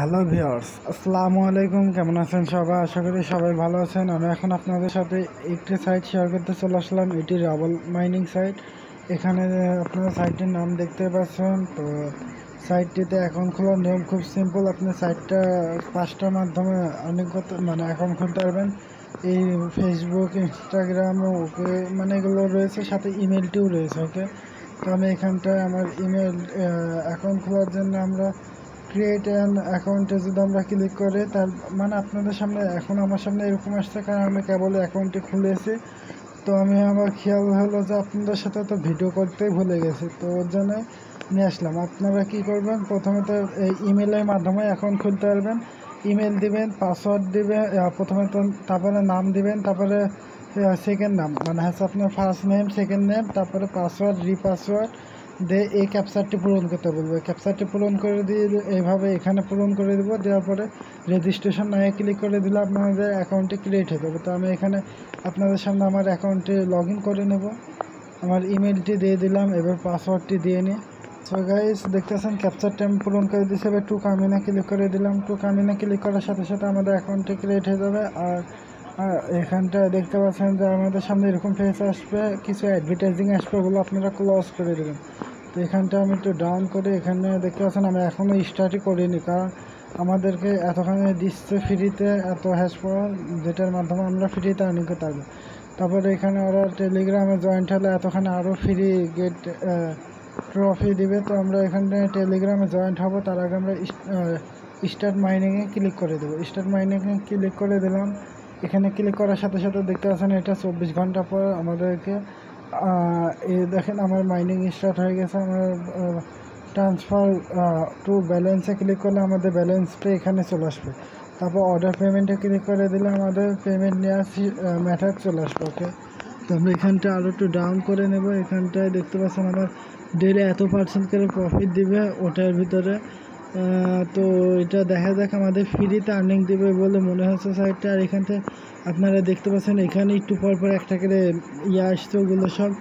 Hello viewers, আসসালামু আলাইকুম। কেমন আছেন সবাই? আশা করি সবাই ভালো আছেন। আমি এখন আপনাদের সাথে একটি সাইট শেয়ার করতে চলে আসলাম। এটি রাবল মাইনিং সাইট। এখানে আপনারা সাইটটির নাম দেখতে পাচ্ছেন। তো সাইটটিতে অ্যাকাউন্ট খোলার নিয়ম খুব সিম্পল। আপনি সাইটটা 5টার মাধ্যমে অনেক অ্যাকাউন্ট খুলতে পারবেন। এই ফেসবুক, ইনস্টাগ্রাম, ওকে মানে এগুলো রয়েছে, সাথে ইমেলটিও রয়েছে। ওকে, তো আমি এখানটায় আমার ইমেল অ্যাকাউন্ট খোলার জন্য আমরা ক্রিয়েট অ্যান অ্যাকাউন্টে যদি আমরা ক্লিক করে, তার মানে আপনাদের সামনে এখন আমার সামনে এরকম আসছে, কারণ আমি কেবল অ্যাকাউন্টটি খুলেছি। তো আমি আমার খেয়াল হলো যে আপনাদের সাথে তো ভিডিও করতেই ভুলে গেছি, তো ওর জন্য নিয়ে আসলাম। আপনারা কি করবেন, প্রথমে তো এই ইমেলের মাধ্যমে অ্যাকাউন্ট খুলতে পারবেন। ইমেল দিবেন, পাসওয়ার্ড দিবেন, প্রথমে তো তারপরে নাম দিবেন, তারপরে সেকেন্ড নাম মানে হচ্ছে আপনার ফার্স্ট নেম, সেকেন্ড নেম, তারপরে পাসওয়ার্ড, রিপাসওয়ার্ড দিয়ে এই ক্যাপচারটি পূরণ করতে বলবো। ক্যাপচারটি পূরণ করে দিয়ে এইভাবে এখানে পূরণ করে দেবো। দেওয়ার পরে রেজিস্ট্রেশন নাও ক্লিক করে দিলে আপনাদের অ্যাকাউন্টটি ক্রিয়েট হয়ে যাবে। তো আমি এখানে আপনাদের সামনে আমার অ্যাকাউন্টে লগ ইন করে নেব। আমার ইমেলটি দিয়ে দিলাম, এবার পাসওয়ার্ডটি দিয়ে নিই। সো গাইস, দেখতেছেন ক্যাপচারটি আমি পূরণ করে দিয়েছি। এবার টু কামিনা ক্লিক করে দিলাম। টু কামিনা ক্লিক করার সাথে সাথে আমাদের অ্যাকাউন্টটি ক্রিয়েট হয়ে যাবে। আর এখানটা দেখতে পাচ্ছেন যে আমাদের সামনে এরকম ফেস আসবে, কিছু অ্যাডভার্টাইজিং আসবে, ওগুলো আপনারা ক্লোজ করে দেবেন। তো এখানটা আমি একটু ডাউন করে, এখানে দেখতে পাচ্ছেন আমি এখনও স্টার্টই করিনি, কারণ আমাদেরকে এতখানি দিচ্ছে ফ্রিতে, এত হ্যাশ পাওয়ার, যেটার মাধ্যমে আমরা ফ্রিতে আর্নিং করতে পারবো। তারপরে এখানে ওরা টেলিগ্রামে জয়েন্ট হলে এতখানি আরও ফ্রি গেট ট্রফি দিবে। তো আমরা এখানে টেলিগ্রামে জয়েন্ট হব, তার আগে আমরা স্টার্ট মাইনিংয়ে ক্লিক করে দেবো। স্টার্ট মাইনিংয়ে ক্লিক করে দিলাম। এখানে ক্লিক করার সাথে সাথে দেখতে পাচ্ছেন এটা 24 ঘন্টা পর আমাদেরকে দেখেন আমার মাইনিং স্টার্ট হয়ে গেছে। আমার ট্রান্সফার টু ব্যালেন্সে ক্লিক করলে আমাদের ব্যালেন্সটা এখানে চলে আসবে। তারপর অর্ডার পেমেন্টে ক্লিক করে দিলে আমাদের পেমেন্ট নেওয়ার মেথড চলে আসবে। ওকে, তো আমরা এখানটা আরও একটু ডাউন করে নেব। এখানটায় দেখতে পাচ্ছেন আমার ডেলি এত % করে প্রফিট দিবে ওটার ভিতরে। তো এটা দেখা যাক, আমাদের ফ্রিতে আর্নিং দেবে বলে মনে হচ্ছে সাইটটা। আর এখান থেকে আপনারা দেখতে পাচ্ছেন এখানে একটু পর পর একটা করে আসছে, ওগুলো সব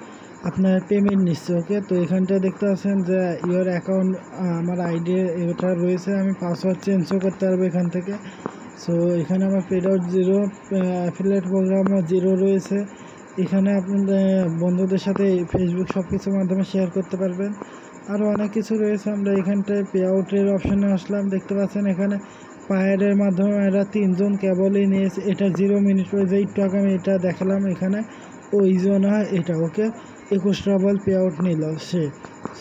আপনার পেমেন্ট নিচ্ছে। ওকে, তো এখানটা দেখতে পাচ্ছেন যে ইয়োর অ্যাকাউন্ট, আমার আইডি এটা রয়েছে, আমি পাসওয়ার্ড চেঞ্জও করতে পারবো এখান থেকে। সো এখানে আমার পেড আউট 0, অ্যাফিলিয়েট প্রোগ্রামও 0 রয়েছে। এখানে আপনাদের বন্ধুদের সাথে ফেসবুক সব কিছুর মাধ্যমে শেয়ার করতে পারবেন। আরও অনেক কিছু রয়েছে। আমরা এখানটায় পে আউটের অপশানে আসলাম। দেখতে পাচ্ছেন এখানে পায়ারের মাধ্যমে এরা 3জন কেবলই নিয়েছে। এটা 0 মিনিট রয়েছে, একটু আগে আমি এটা দেখালাম, এখানে ওই জন এটা। ওকে, 21 রাবল পে আউট নিল সে।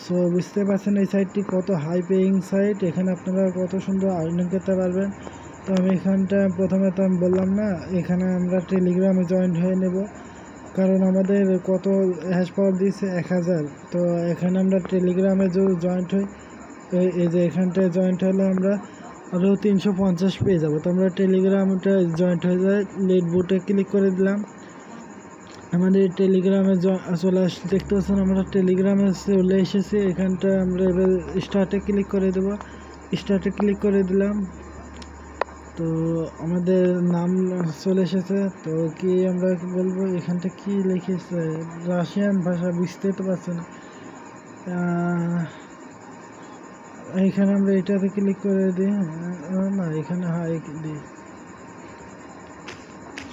সো বুঝতে পারছেন এই সাইটটি কত হাই পেইং সাইট, এখানে আপনারা কত সুন্দর আর্নিং করতে পারবেন। তো আমি এখানটা প্রথমে তো আমি বললাম না, এখানে আমরা টেলিগ্রামে জয়েন্ট হয়ে নেব, কারণ আমাদের কত হ্যাশ পাওয়ার দিয়েছে 1000। তো এখানে আমরা টেলিগ্রামে যদি জয়েন্ট হই, এই যে এখানটায় জয়েন্ট হলে আমরা আরও 350 পেয়ে যাবো। তো আমরা টেলিগ্রামটা জয়েন্ট হয়ে যায়, লেট বুটে ক্লিক করে দিলাম। আমাদের টেলিগ্রামে চলে আসছে, দেখতে পাচ্ছেন আমরা টেলিগ্রামে চলে এসেছি। এখানটা আমরা এবার স্টার্টে ক্লিক করে দেবো। স্টার্টে ক্লিক করে দিলাম। তো আমাদের নাম চলে এসেছে। তো কি আমরা কি বলবো, এখানটা কি লিখেছে, রাশিয়ান ভাষা বুঝতে তো পারছি না। এইখানে আমরা এটাতে ক্লিক করে দিই, না এখানে হাই দিই,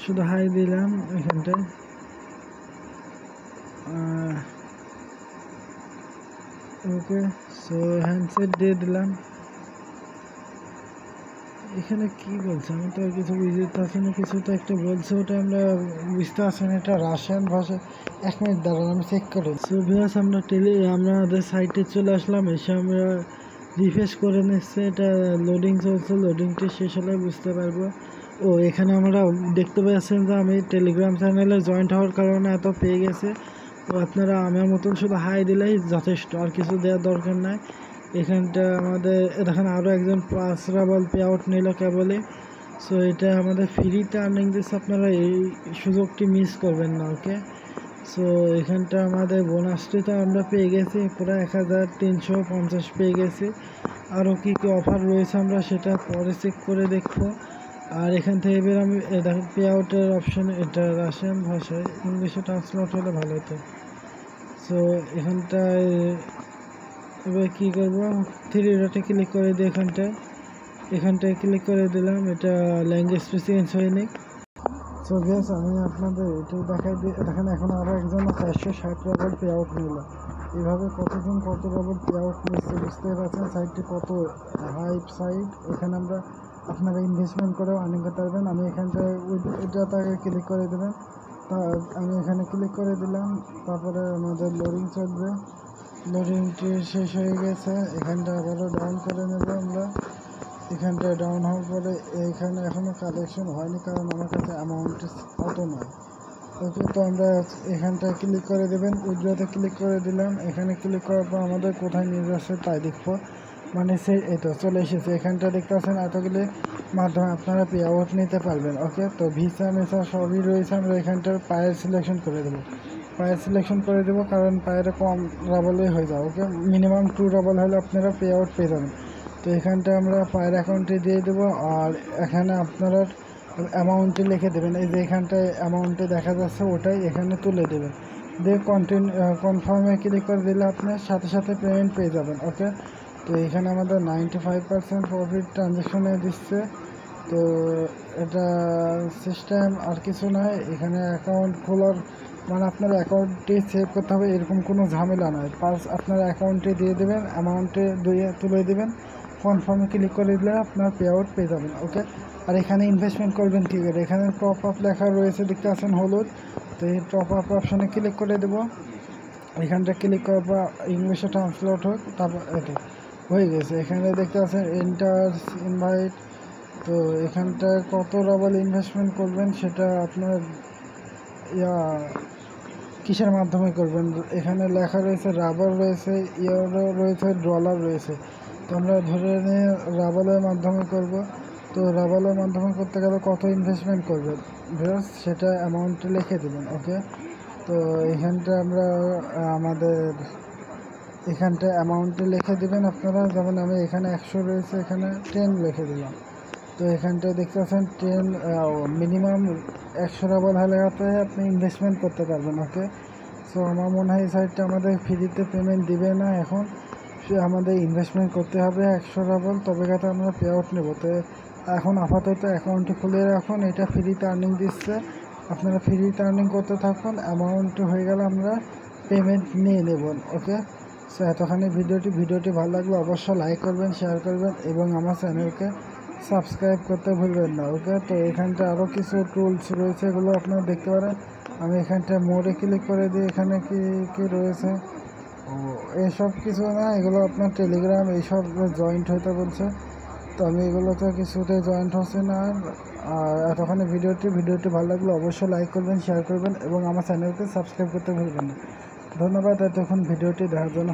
শুধু হাই দিলাম এখানটায়। ওকে, সো হ্যান্ডসেট দিয়ে দিলাম। এখানে কি বলছে আমি তো আর কিছু বুঝতে পারছি না, কিছু তো একটা বলছে, ওটা আমরা বুঝতে পারছি না, এটা রাশিয়ান ভাষা। 1 মিনিট দাঁড়ান, আমি চেক করে। সো ভিউয়ার্স, আমরা আমাদের সাইটে চলে আসলাম। এসে আমরা রিফ্রেশ করে নিচ্ছে, এটা লোডিং চলছে, লোডিংটি শেষ হলে বুঝতে পারবো। ও এখানে আমরা দেখতে পাচ্ছেন যে আমি টেলিগ্রাম চ্যানেলে জয়েন্ট হওয়ার কারণে এত পেয়ে গেছে। তো আপনারা আমার মতন শুধু হাই দিলেই যথেষ্ট, আর কিছু দেওয়ার দরকার নাই। এখানটা আমাদের দেখেন আরও একজন 5 রাবল পে আউট নিল কেবলই। সো এটা আমাদের ফ্রিতে আর্নিং দিচ্ছে, আপনারা এই সুযোগটি মিস করবেন না। ওকে, সো এখানটা আমাদের বোনাসটি তো আমরা পেয়ে গেছি, প্রায় 1350 পেয়ে গেছি। আরও কী কী অফার রয়েছে আমরা সেটা পরে চেক করে দেখবো। আর এখান থেকে এবার আমি দেখেন পে আউটের অপশান, এটা রাশিয়ান ভাষায়, ইংলিশে ট্রান্সলেট হলে ভালো হতো। সো এখানটায় এবার কী করবো, 3 ডটে ক্লিক করে দিই এখানটায়। এখানটায় ক্লিক করে দিলাম, এটা ল্যাঙ্গুয়েজ চেঞ্জ হয়নি। সো গেস আমি আপনাদের এটাই দেখাই দিই। দেখেন এখন আরও একজন 460 রবট পে আউট নিল। এভাবে কতজন কত রবট পে আউট নিচ্ছে বুঝতে পারছেন। সাইটটি কত হাইপ সাইট, এখানে আপনারা ইনভেস্টমেন্ট করেও আর্নিং করতে পারবেন। আমি এখানটায় ওইটা তাকে ক্লিক করে দেবেন। তা আমি এখানে ক্লিক করে দিলাম, তারপরে আমাদের লোডিং চলবে। লোডিংটি শেষ হয়ে গেছে, এখানটা আবারও ডাউন করে নেব আমরা। এখানটায় ডাউন হওয়ার পরে এইখানে এখনও কালেকশন হয়নি, কারণ আমার কাছে অ্যামাউন্ট অত নয়। ওকে, তো আমরা এখানটায় ক্লিক করে দেবেন, উইথড্রতে ক্লিক করে দিলাম। এখানে ক্লিক করার পর আমাদের কোথায় নিয়ে যাচ্ছে তাই দেখবো, মানে এই তো চলে এসেছে। এখানটা দেখতে পাচ্ছেন এতগুলি মাধ্যমে আপনারা পে আউট নিতে পারবেন। ওকে, তো ভিসা মেসা সবই রয়েছে। আমরা এখানটার পায়ের সিলেকশন করে দেবো, পায়ের সিলেকশন করে দেবো, কারণ পায়ের কম রাবলেই হয়ে যায়। ওকে, মিনিমাম 2 রাবল হলে আপনারা পে আউট পেয়ে যাবেন। তো এখানটা আমরা পায়ের অ্যাকাউন্টে দিয়ে দেবো, আর এখানে আপনারা অ্যামাউন্টটি লিখে দেবেন। এই যে এখানটায় অ্যামাউন্টে দেখা যাচ্ছে ওটাই এখানে তুলে দেবেন, দিয়ে কনফার্মে ক্লিক করে দিলে আপনার সাথে সাথে পেমেন্ট পেয়ে যাবেন। ওকে, তো এখানে আমাদের 95% প্রফিট ট্রানজ্যাকশনে দিচ্ছে। তো এটা সিস্টেম আর কিছু নয়, এখানে অ্যাকাউন্ট খোলার মানে আপনার অ্যাকাউন্টটি সেভ করতে হবে এরকম কোনো ঝামেলা নয়। আপনার অ্যাকাউন্টে দিয়ে দেবেন, অ্যামাউন্টে তুলে দেবেন, কনফার্মে ক্লিক করে দিলে আপনার পে আউট পেয়ে যাবেন। ওকে, আর এখানে ইনভেস্টমেন্ট করবেন কী করে, এখানে টপ আপ লেখা রয়েছে দেখতে পাচ্ছেন হলুদ। তো এই টপ আপ অপশানে ক্লিক করে দেবো। এখানটা ক্লিক করার পর ইংলিশে ট্রান্সলেট হোক, তারপর এটা হয়ে গেছে। এখানে দেখতে পাচ্ছেন এন্টার ইনভাইট। তো এখানটায় কত রাবল ইনভেস্টমেন্ট করবেন সেটা আপনার কিসের মাধ্যমে করবেন, এখানে লেখা রয়েছে রাবার রয়েছে, ইউরো রয়েছে, ডলার রয়েছে। তো আমরা ধরে নিয়ে রাবালের মাধ্যমে করব। তো রাবালের মাধ্যমে করতে গেলে কত ইনভেস্টমেন্ট করবেন সেটা অ্যামাউন্টে লিখে দেবেন। ওকে, তো এখানটা আমরা আমাদের এখানটা অ্যামাউন্টে লিখে দেবেন আপনারা। যেমন আমি এখানে 100 রয়েছে, এখানে 10 লিখে দিলাম। তো এখানটায় দেখতে পাচ্ছেন 10 মিনিমাম 100 রাবল হলে আপনি ইনভেস্টমেন্ট করতে পারবেন। ওকে, সো আমার মনে হয় এই সাইটটা আমাদের ফ্রিতে পেমেন্ট দিবে না, এখন আমাদের ইনভেস্টমেন্ট করতে হবে 100 রাবল, তবে কথা আমরা পে আউট নেব। তো এখন আপাতত অ্যাকাউন্টটি খুলে রাখুন, এটা ফ্রিতে আর্নিং দিচ্ছে, আপনারা ফ্রিতে আর্নিং করতে থাকুন। অ্যামাউন্ট হয়ে গেলে আমরা পেমেন্ট নিয়ে নেব। ওকে, সো এতখানি ভিডিওটি ভালো লাগলে অবশ্যই লাইক করবেন, শেয়ার করবেন এবং আমার চ্যানেলকে সাবস্ক্রাইব করতে ভুলবেন না। ওকে, তো এখানটা আরও কিছু টুলস রয়েছে, এগুলো আপনারা দেখতে পারেন। আমি এখানটা মোড়ে ক্লিক করে দিই, এখানে কি রয়েছে, ও এসব কিছু না, এগুলো আপনার টেলিগ্রাম এইসব জয়েন্ট হতে বলছে। তো আমি এগুলোতে কিছুতে জয়েন্ট হচ্ছে না। আর এতক্ষণে ভিডিওটি ভালো লাগলে অবশ্যই লাইক করবেন, শেয়ার করবেন এবং আমার চ্যানেলকে সাবস্ক্রাইব করতে ভুলবেন না। ধন্যবাদ এতক্ষণ ভিডিওটি দেখার জন্য।